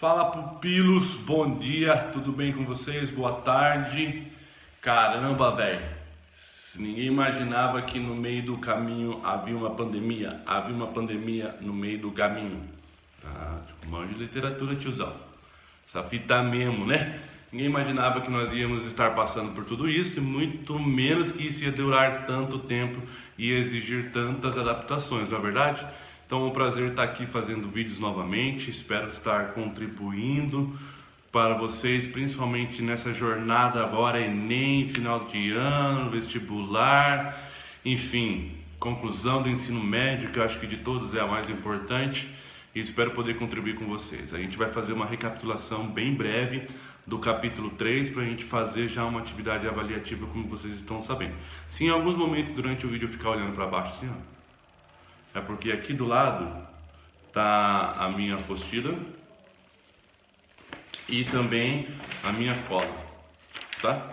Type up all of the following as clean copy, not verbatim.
Fala pupilos, bom dia, tudo bem com vocês? Boa tarde. Caramba, velho, ninguém imaginava que no meio do caminho havia uma pandemia no meio do caminho. Tipo, mão de literatura, tiozão. Essa fita mesmo, né? Ninguém imaginava que nós íamos estar passando por tudo isso e muito menos que isso ia durar tanto tempo e ia exigir tantas adaptações, não é verdade? Então é um prazer estar aqui fazendo vídeos novamente, espero estar contribuindo para vocês, principalmente nessa jornada agora, Enem, final de ano, vestibular, enfim, conclusão do ensino médio, que eu acho que de todos é a mais importante, e espero poder contribuir com vocês. A gente vai fazer uma recapitulação bem breve do capítulo 3 para a gente fazer já uma atividade avaliativa, como vocês estão sabendo. Se em alguns momentos durante o vídeo eu ficar olhando para baixo assim, ó, é porque aqui do lado tá a minha apostila e também a minha cola, tá?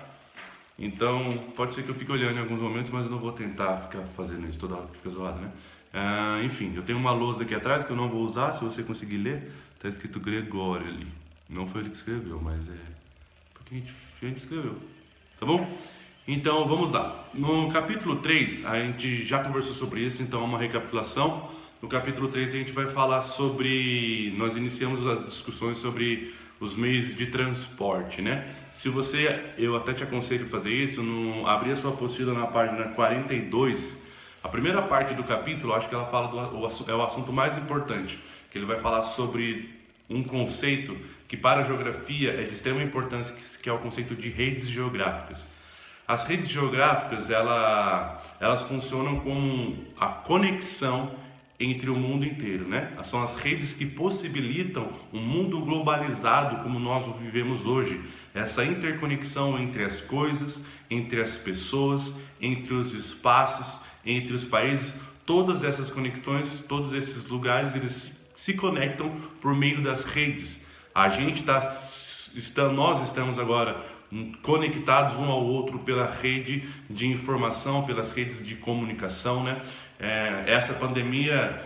Então pode ser que eu fique olhando em alguns momentos, mas eu não vou tentar ficar fazendo isso toda hora, que fica zoado, né? Enfim, eu tenho uma lousa aqui atrás que eu não vou usar. Se você conseguir ler, tá escrito Gregório ali. Não foi ele que escreveu, mas é porque a gente escreveu, tá bom? Então vamos lá. No capítulo 3 a gente já conversou sobre isso, então é uma recapitulação. No capítulo 3 a gente vai falar sobre... Nós iniciamos as discussões sobre os meios de transporte, né? Se você... Eu até te aconselho a fazer isso, abrir a sua apostila na página 42. A primeira parte do capítulo, acho que ela fala é o assunto mais importante, que ele vai falar sobre um conceito que para a geografia é de extrema importância, que é o conceito de redes geográficas. As redes geográficas, elas funcionam como a conexão entre o mundo inteiro, né? São as redes que possibilitam um mundo globalizado como nós o vivemos hoje. Essa interconexão entre as coisas, entre as pessoas, entre os espaços, entre os países, todas essas conexões, todos esses lugares, eles se conectam por meio das redes. Nós estamos agora conectados um ao outro pela rede de informação, pelas redes de comunicação, né? Essa pandemia,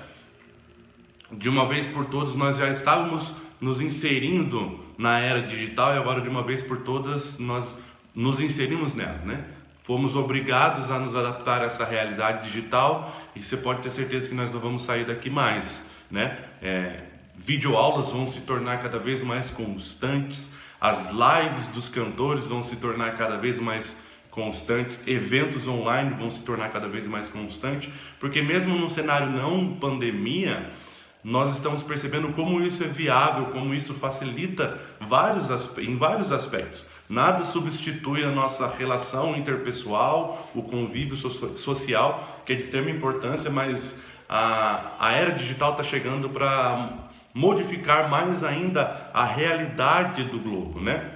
de uma vez por todas, nós já estávamos nos inserindo na era digital e agora de uma vez por todas nós nos inserimos nela, né? Fomos obrigados a nos adaptar a essa realidade digital e você pode ter certeza que nós não vamos sair daqui mais, né? Videoaulas vão se tornar cada vez mais constantes, as lives dos cantores vão se tornar cada vez mais constantes, eventos online vão se tornar cada vez mais constantes, porque mesmo num cenário não pandemia, nós estamos percebendo como isso é viável, como isso facilita em vários aspectos. Nada substitui a nossa relação interpessoal, o convívio social, que é de extrema importância, mas a era digital está chegando para modificar mais ainda a realidade do globo, né?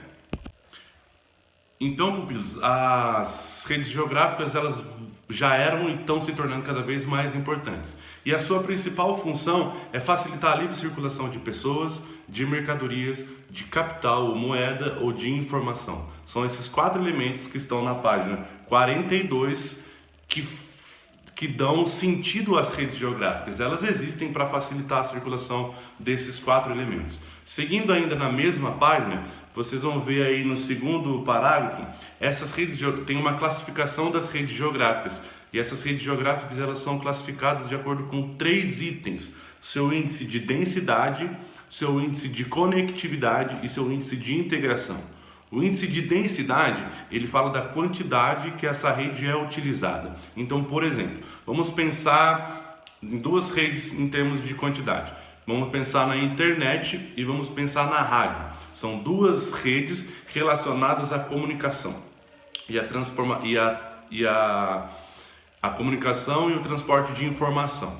Então, pupilos, as redes geográficas, elas já eram e estão se tornando cada vez mais importantes. E a sua principal função é facilitar a livre circulação de pessoas, de mercadorias, de capital ou moeda ou de informação. São esses 4 elementos que estão na página 42 que dão sentido às redes geográficas. Elas existem para facilitar a circulação desses 4 elementos. Seguindo ainda na mesma página, vocês vão ver aí no segundo parágrafo, essas redes tem uma classificação das redes geográficas. E essas redes geográficas, elas são classificadas de acordo com 3 itens: seu índice de densidade, seu índice de conectividade e seu índice de integração. O índice de densidade, ele fala da quantidade que essa rede é utilizada. Então, por exemplo, vamos pensar em 2 redes em termos de quantidade. Vamos pensar na internet e vamos pensar na rádio. São 2 redes relacionadas à comunicação a comunicação e o transporte de informação.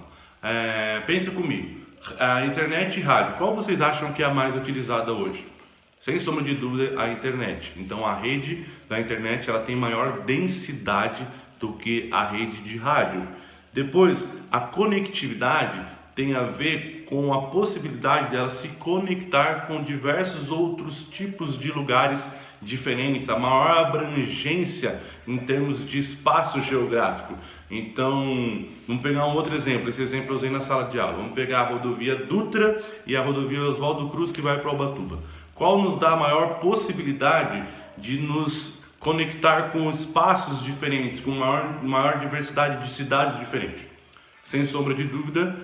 Pensa comigo, a internet e rádio, qual vocês acham que é a mais utilizada hoje? Sem sombra de dúvida, a internet. Então a rede da internet, ela tem maior densidade do que a rede de rádio. Depois, a conectividade tem a ver com a possibilidade dela se conectar com diversos outros tipos de lugares diferentes, a maior abrangência em termos de espaço geográfico. Então, vamos pegar um outro exemplo, esse exemplo eu usei na sala de aula. Vamos pegar a rodovia Dutra e a rodovia Oswaldo Cruz que vai para Ubatuba. Qual nos dá a maior possibilidade de nos conectar com espaços diferentes, com maior diversidade de cidades diferentes? Sem sombra de dúvida,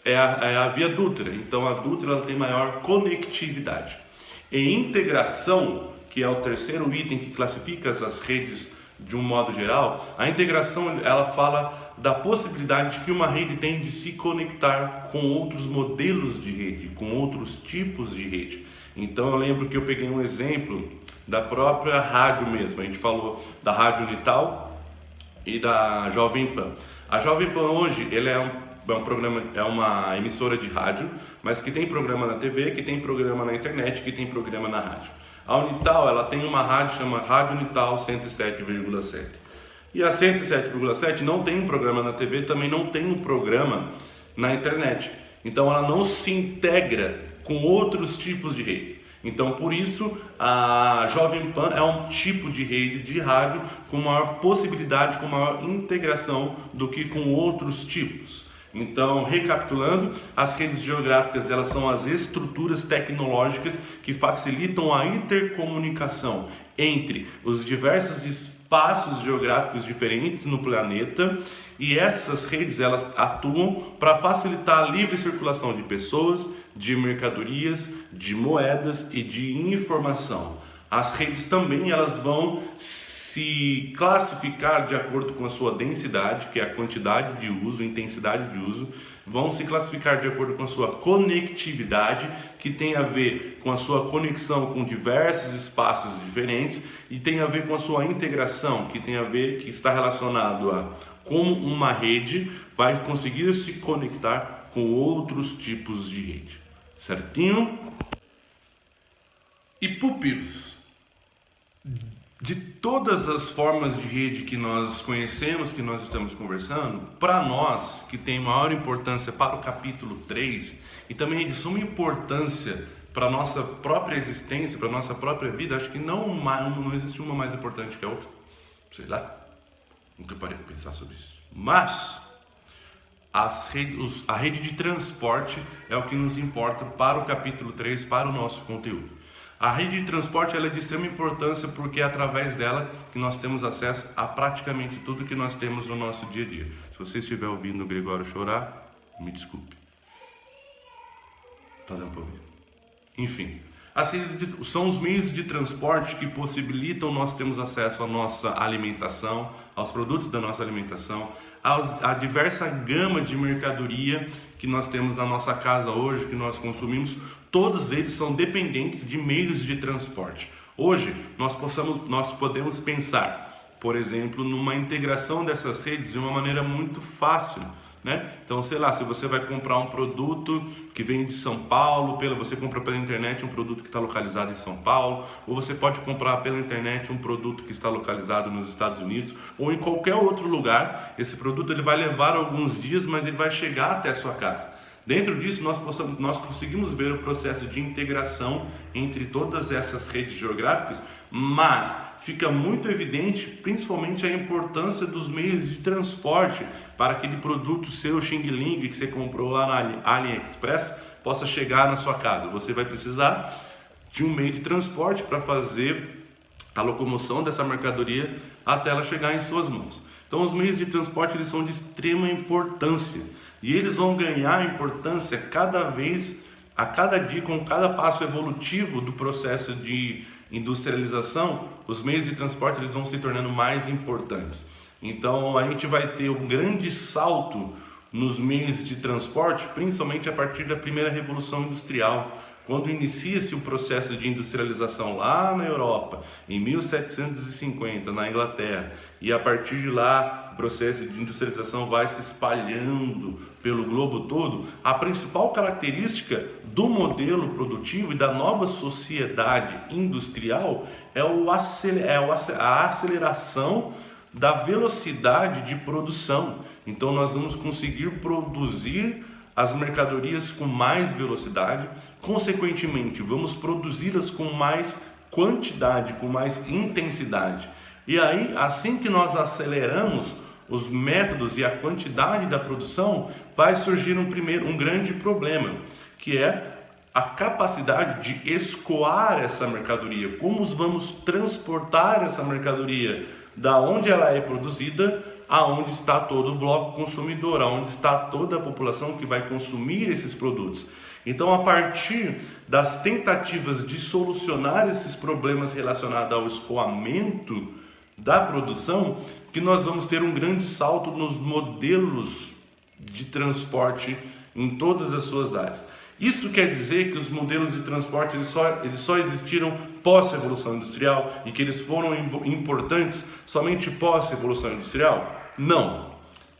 é a Via Dutra. Então a Dutra ela tem maior conectividade. E integração, que é o terceiro item que classifica as redes de um modo geral, a integração ela fala da possibilidade que uma rede tem de se conectar com outros modelos de rede, com outros tipos de rede. Então eu lembro que eu peguei um exemplo da própria rádio mesmo. A gente falou da Rádio Unital e da Jovem Pan. A Jovem Pan hoje ele é uma emissora de rádio, mas que tem programa na TV, que tem programa na internet, que tem programa na rádio. A Unital ela tem uma rádio chamada Rádio Unital 107,7. E a 107,7 não tem um programa na TV, também não tem um programa na internet. Então ela não se integra com outros tipos de redes. Então por isso a Jovem Pan é um tipo de rede de rádio com maior possibilidade, com maior integração do que com outros tipos. Então, recapitulando, as redes geográficas elas são as estruturas tecnológicas que facilitam a intercomunicação entre os diversos espaços geográficos diferentes no planeta, e essas redes elas atuam para facilitar a livre circulação de pessoas, de mercadorias, de moedas e de informação. As redes também elas vão se classificar de acordo com a sua densidade, que é a quantidade de uso, intensidade de uso, vão se classificar de acordo com a sua conectividade, que tem a ver com a sua conexão com diversos espaços diferentes, e tem a ver com a sua integração, que tem a ver, que está relacionado a como uma rede vai conseguir se conectar com outros tipos de rede. Certinho? E pupilos, de todas as formas de rede que nós conhecemos, que nós estamos conversando, para nós, que tem maior importância para o capítulo 3 e também de suma importância para a nossa própria existência, para a nossa própria vida, acho que não existe uma mais importante que a outra, sei lá, nunca parei de pensar sobre isso. Mas a rede de transporte é o que nos importa para o capítulo 3, para o nosso conteúdo. A rede de transporte ela é de extrema importância porque é através dela que nós temos acesso a praticamente tudo que nós temos no nosso dia a dia. Se você estiver ouvindo o Gregório chorar, me desculpe. Tá dando para ouvir? Enfim, as redes são os meios de transporte que possibilitam nós termos acesso à nossa alimentação, aos produtos da nossa alimentação, a diversa gama de mercadoria que nós temos na nossa casa hoje, que nós consumimos. Todos eles são dependentes de meios de transporte. Hoje nós podemos pensar, por exemplo, numa integração dessas redes de uma maneira muito fácil, né? Então, sei lá, se você vai comprar um produto que vem de São Paulo, você compra pela internet um produto que está localizado em São Paulo, ou você pode comprar pela internet um produto que está localizado nos Estados Unidos ou em qualquer outro lugar. Esse produto ele vai levar alguns dias, mas ele vai chegar até a sua casa. Dentro disso, nós conseguimos ver o processo de integração entre todas essas redes geográficas, mas fica muito evidente, principalmente, a importância dos meios de transporte para aquele produto seu Xing Ling que você comprou lá na AliExpress possa chegar na sua casa. Você vai precisar de um meio de transporte para fazer a locomoção dessa mercadoria até ela chegar em suas mãos. Então, os meios de transporte eles são de extrema importância. E eles vão ganhar importância a cada dia, com cada passo evolutivo do processo de industrialização, os meios de transporte eles vão se tornando mais importantes. Então a gente vai ter um grande salto nos meios de transporte, principalmente a partir da primeira revolução industrial, quando inicia-se o processo de industrialização lá na Europa, em 1750, na Inglaterra, e a partir de lá o processo de industrialização vai se espalhando pelo globo todo. A principal característica do modelo produtivo e da nova sociedade industrial é a aceleração da velocidade de produção. Então nós vamos conseguir produzir as mercadorias com mais velocidade, consequentemente vamos produzi-las com mais quantidade, com mais intensidade. E aí, assim que nós aceleramos os métodos e a quantidade da produção, vai surgir um grande problema, que é a capacidade de escoar essa mercadoria. Como vamos transportar essa mercadoria da onde ela é produzida aonde está todo o bloco consumidor, aonde está toda a população que vai consumir esses produtos. Então, a partir das tentativas de solucionar esses problemas relacionados ao escoamento da produção, que nós vamos ter um grande salto nos modelos de transporte em todas as suas áreas. Isso quer dizer que os modelos de transporte eles só existiram pós-revolução industrial e que eles foram importantes somente pós-revolução industrial? Não.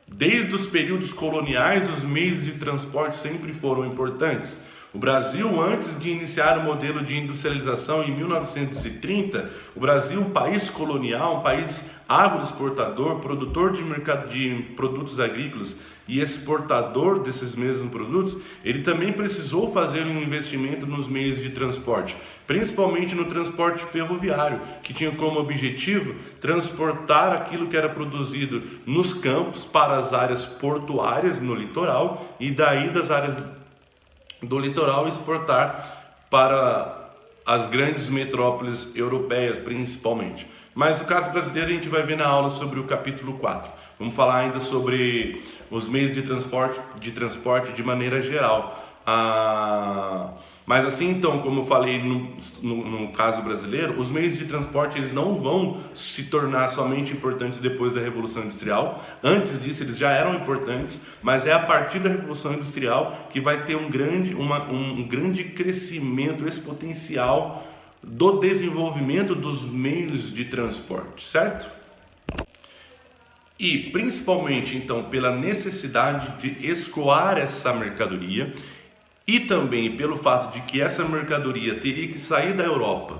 Desde os períodos coloniais, os meios de transporte sempre foram importantes. O Brasil, antes de iniciar o modelo de industrialização em 1930, o Brasil, um país colonial, um país agroexportador, produtor de produtos agrícolas e exportador desses mesmos produtos, ele também precisou fazer um investimento nos meios de transporte, principalmente no transporte ferroviário, que tinha como objetivo transportar aquilo que era produzido nos campos para as áreas portuárias no litoral e daí das áreas do litoral exportar para as grandes metrópoles europeias principalmente. Mas no caso brasileiro a gente vai ver na aula sobre o capítulo 4. Vamos falar ainda sobre os meios de transporte de maneira geral. Mas assim, então, como eu falei no caso brasileiro, os meios de transporte eles não vão se tornar somente importantes depois da Revolução Industrial. Antes disso eles já eram importantes, mas é a partir da Revolução Industrial que vai ter um grande crescimento exponencial do desenvolvimento dos meios de transporte, certo? E principalmente então pela necessidade de escoar essa mercadoria e também pelo fato de que essa mercadoria teria que sair da Europa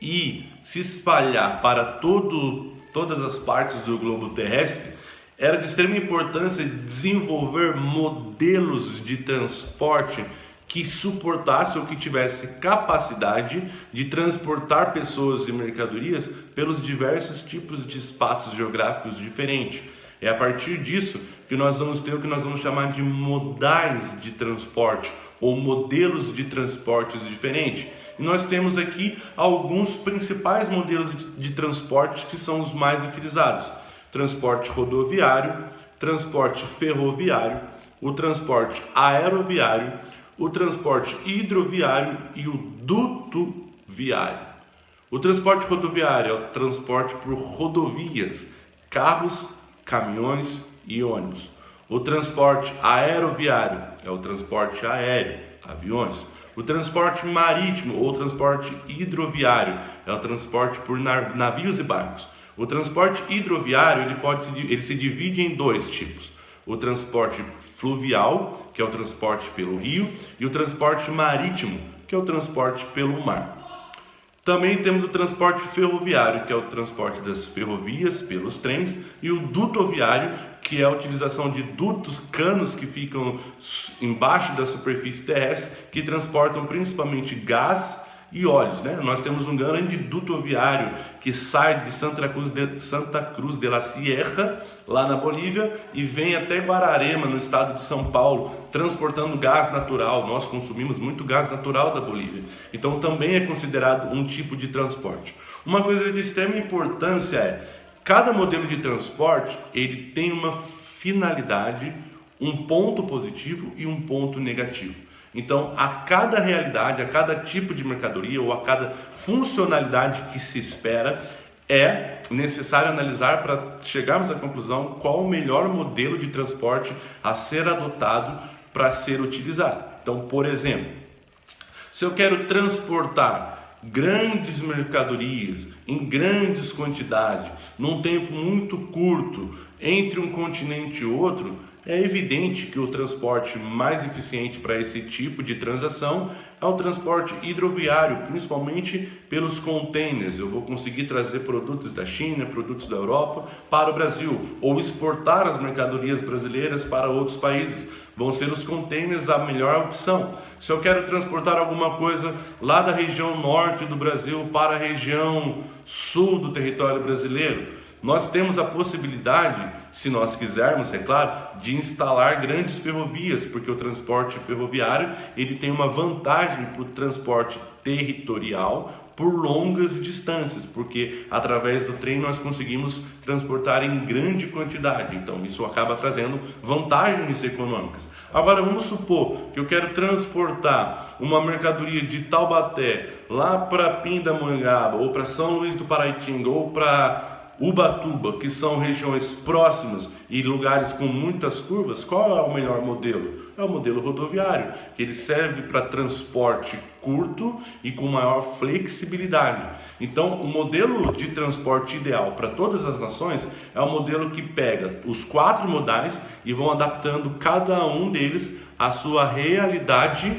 e se espalhar para todas as partes do globo terrestre, era de extrema importância desenvolver modelos de transporte que suportasse ou que tivesse capacidade de transportar pessoas e mercadorias pelos diversos tipos de espaços geográficos diferentes. É a partir disso que nós vamos ter o que nós vamos chamar de modais de transporte ou modelos de transportes diferentes. E nós temos aqui alguns principais modelos de transporte que são os mais utilizados: transporte rodoviário, transporte ferroviário, o transporte aeroviário, o transporte hidroviário e o duto viário. O transporte rodoviário é o transporte por rodovias, carros, caminhões e ônibus. O transporte aeroviário é o transporte aéreo, aviões. O transporte marítimo ou transporte hidroviário é o transporte por navios e barcos. O transporte hidroviário ele se divide em dois tipos: o transporte fluvial, que é o transporte pelo rio, e o transporte marítimo, que é o transporte pelo mar. Também temos o transporte ferroviário, que é o transporte das ferrovias pelos trens, e o dutoviário, que é a utilização de dutos, canos que ficam embaixo da superfície terrestre, que transportam principalmente gás e óleos, né? Nós temos um grande dutoviário que sai de Santa Cruz de la Sierra, lá na Bolívia, e vem até Guararema, no estado de São Paulo, transportando gás natural. Nós consumimos muito gás natural da Bolívia, então também é considerado um tipo de transporte. Uma coisa de extrema importância é: cada modelo de transporte ele tem uma finalidade, um ponto positivo e um ponto negativo. Então, a cada realidade, a cada tipo de mercadoria ou a cada funcionalidade que se espera, é necessário analisar para chegarmos à conclusão qual o melhor modelo de transporte a ser adotado para ser utilizado. Então, por exemplo, se eu quero transportar grandes mercadorias em grandes quantidades, num tempo muito curto, entre um continente e outro, é evidente que o transporte mais eficiente para esse tipo de transação é o transporte hidroviário, principalmente pelos containers. Eu vou conseguir trazer produtos da China, produtos da Europa para o Brasil, ou exportar as mercadorias brasileiras para outros países. vão ser os containers a melhor opção. Se eu quero transportar alguma coisa lá da região norte do Brasil para a região sul do território brasileiro, nós temos a possibilidade, se nós quisermos, é claro, de instalar grandes ferrovias, porque o transporte ferroviário ele tem uma vantagem para o transporte territorial por longas distâncias, porque através do trem nós conseguimos transportar em grande quantidade, então isso acaba trazendo vantagens econômicas. Agora vamos supor que eu quero transportar uma mercadoria de Taubaté lá para Pindamonhangaba, ou para São Luís do Paraitinga, ou para Ubatuba, que são regiões próximas e lugares com muitas curvas. Qual é o melhor modelo? É o modelo rodoviário, que ele serve para transporte curto e com maior flexibilidade. Então, o modelo de transporte ideal para todas as nações é o modelo que pega os 4 modais e vão adaptando cada um deles à sua realidade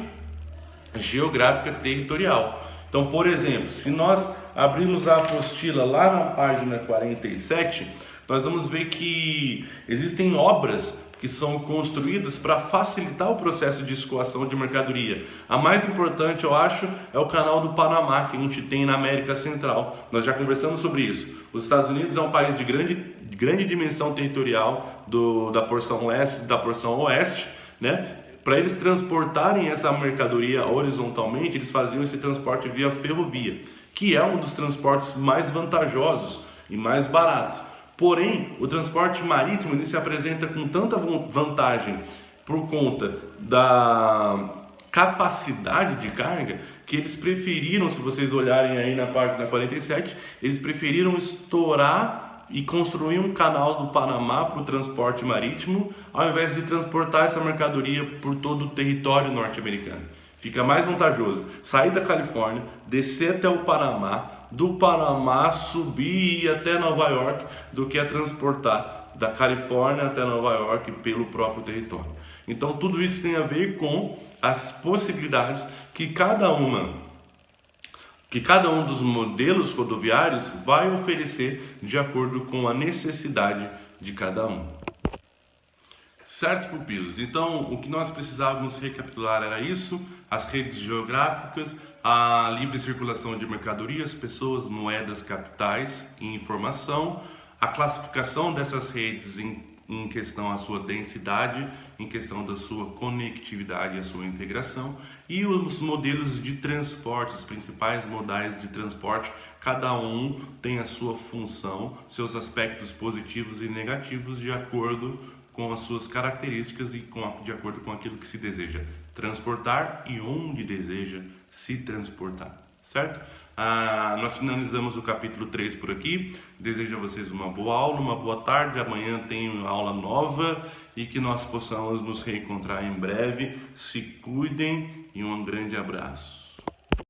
geográfica territorial. Então, por exemplo, se nós abrirmos a apostila lá na página 47, nós vamos ver que existem obras que são construídas para facilitar o processo de escoação de mercadoria. A mais importante, eu acho, é o Canal do Panamá, que a gente tem na América Central. Nós já conversamos sobre isso. Os Estados Unidos é um país de grande dimensão territorial da porção leste e da porção oeste, né? Para eles transportarem essa mercadoria horizontalmente, eles faziam esse transporte via ferrovia, que é um dos transportes mais vantajosos e mais baratos. Porém, o transporte marítimo ele se apresenta com tanta vantagem por conta da capacidade de carga, que eles preferiram, se vocês olharem aí na página 47, eles preferiram estourar e construir um canal do Panamá para o transporte marítimo, ao invés de transportar essa mercadoria por todo o território norte-americano. Fica mais vantajoso sair da Califórnia, descer até o Panamá, do Panamá subir e ir até Nova York, do que a transportar da Califórnia até Nova York pelo próprio território. Então tudo isso tem a ver com as possibilidades que cada um dos modelos rodoviários vai oferecer de acordo com a necessidade de cada um. Certo, pupilos? Então, o que nós precisávamos recapitular era isso: as redes geográficas, a livre circulação de mercadorias, pessoas, moedas, capitais e informação, a classificação dessas redes em questão à sua densidade, em questão da sua conectividade e a sua integração, e os modelos de transporte, os principais modais de transporte, cada um tem a sua função, seus aspectos positivos e negativos de acordo com as suas características e de acordo com aquilo que se deseja transportar e onde deseja se transportar, certo? Nós finalizamos o capítulo 3 por aqui. Desejo a vocês uma boa aula, uma boa tarde. Amanhã tem aula nova e que nós possamos nos reencontrar em breve. Se cuidem e um grande abraço.